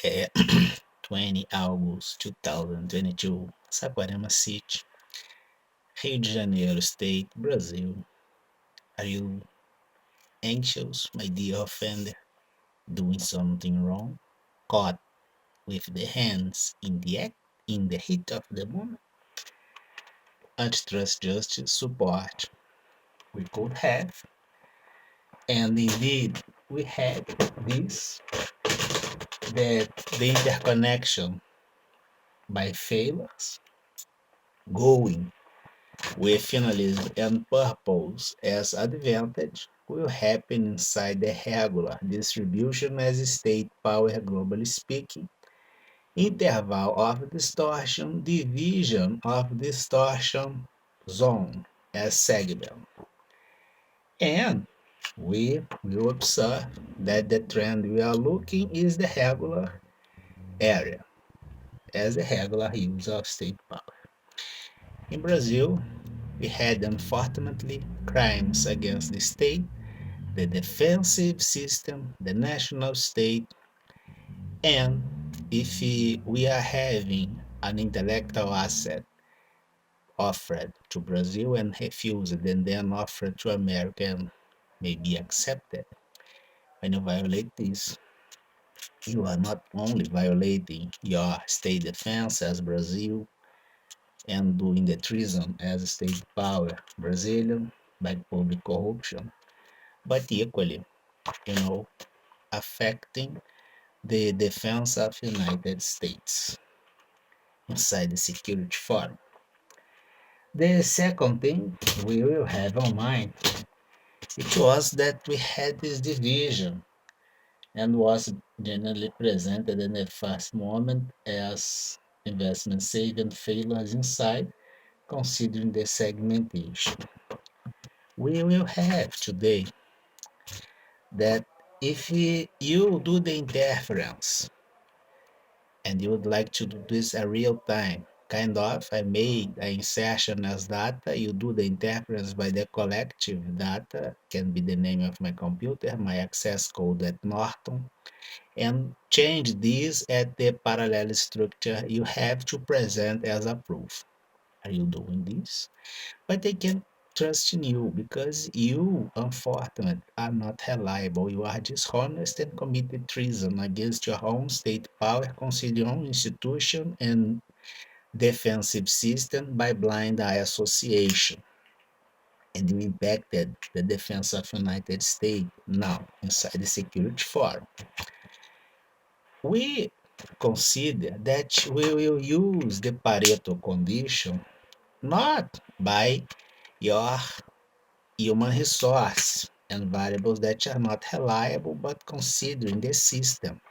É 20 August 2022, Saquarema City, Rio de Janeiro State, Brazil. Are you anxious, my dear offender, doing something wrong? Caught with the hands in the act, in the heat of the moment? Antitrust justice support we could have, and indeed we had this, that the interconnection by failures going with finalism and purpose as advantage will happen inside the regular distribution as state power, globally speaking, interval of distortion, division of distortion zone as segment. And we will observe that the trend we are looking is the regular area as a regular use of state power. In Brazil, we had unfortunately crimes against the state, the defensive system, the national state, and if we are having an intellectual asset offered to Brazil and refused and then offered to America and may be accepted, when you violate this, you are not only violating your state defense as Brazil and doing the treason as a state power Brazilian by public corruption, but equally, you know, affecting the defense of United States inside the Security Forum. The second thing we will have on mind, it was that we had this division and was generally presented in the first moment as investment saving failures inside, considering the segmentation. We will have today that if you do the interference and you would like to do this a real time, kind of, I made an insertion as data, you do the interference by the collective data, can be the name of my computer, my access code at Norton, and change this at the parallel structure you have to present as a proof. Are you doing this? But they can trust in you because you, unfortunately, are not reliable. You are dishonest and committed treason against your own state power, consider your own institution and defensive system by blind eye association. And you impacted the defense of United States now inside the Security Forum. We consider that we will use the Pareto condition not by your human resource and variables that are not reliable, but considering the system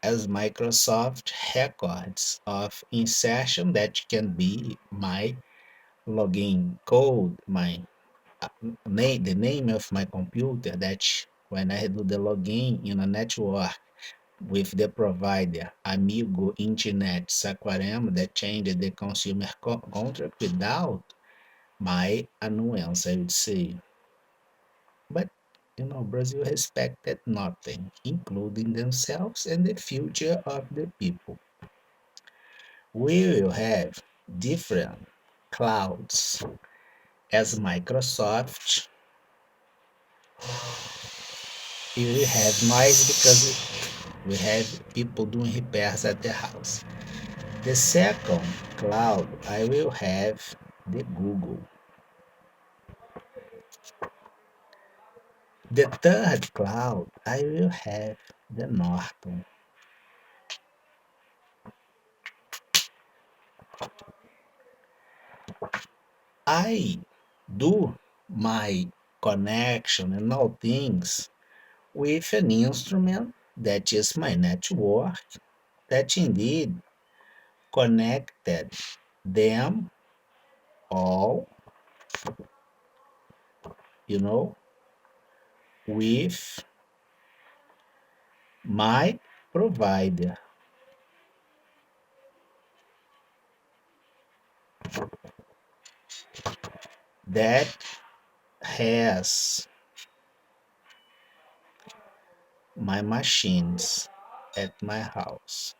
as Microsoft records of insertion that can be my login code, my the name of my computer that when I do the login in a network with the provider Amigo Internet Saquarema that changed the consumer contract without my annuance, I would say. But Brazil respected nothing, including themselves and the future of the people. We will have different clouds as Microsoft. We will have noise because we have people doing repairs at the house. The second cloud, I will have the Google. The third cloud, I will have the Norton. I do my connection and all things with an instrument that is my network that indeed connected them all, you know, with my provider. That has my machines at my house,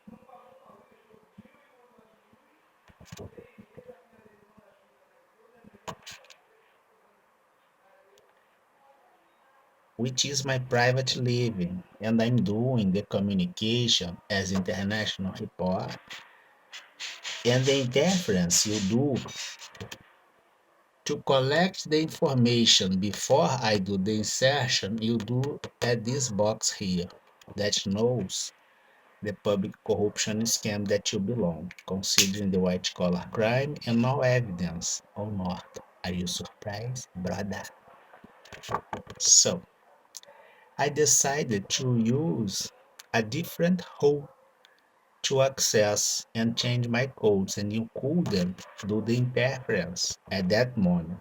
which is my private living, and I'm doing the communication as international report. And the interference you do to collect the information before I do the insertion, you do at this box here that knows the public corruption scam that you belong, considering the white collar crime and no evidence or not. Are you surprised, brother? So, I decided to use a different hole to access and change my codes, and you couldn't do the interference at that moment.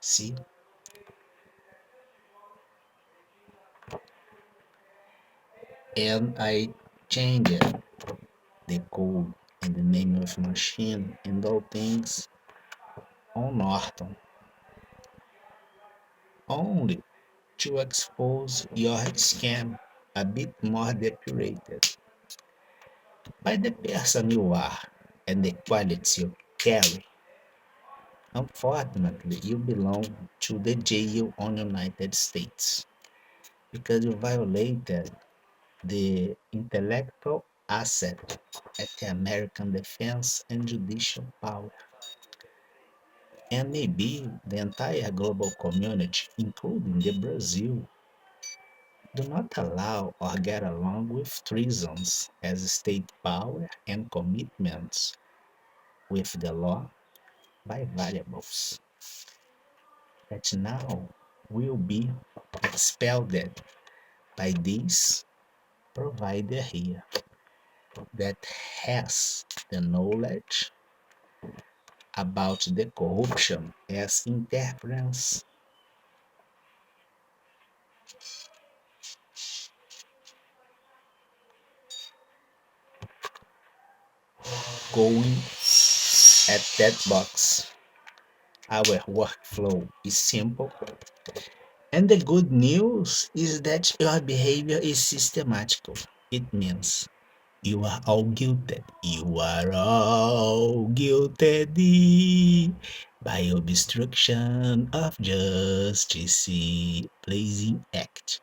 See? And I changed the code and the name of machine and all things on Norton only to expose your scam a bit more depurated by the person you are and the quality you carry. Unfortunately, you belong to the jail on United States because you violated the intellectual asset at the American defense and judicial power. And maybe the entire global community, including the Brazil, do not allow or get along with treasons as state power and commitments with the law by variables that now will be expelled by this provider here that has the knowledge about the corruption as interference going at that box. Our workflow is simple, and the good news is that your behavior is systematical. It means you are all guilty. You are all guilty by obstruction of justice, pleasing act.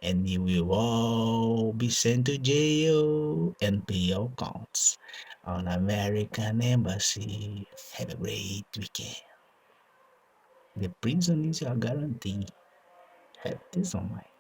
And you will all be sent to jail and pay your accounts on American Embassy. Have a great weekend. The prison is your guarantee. Have this on mind.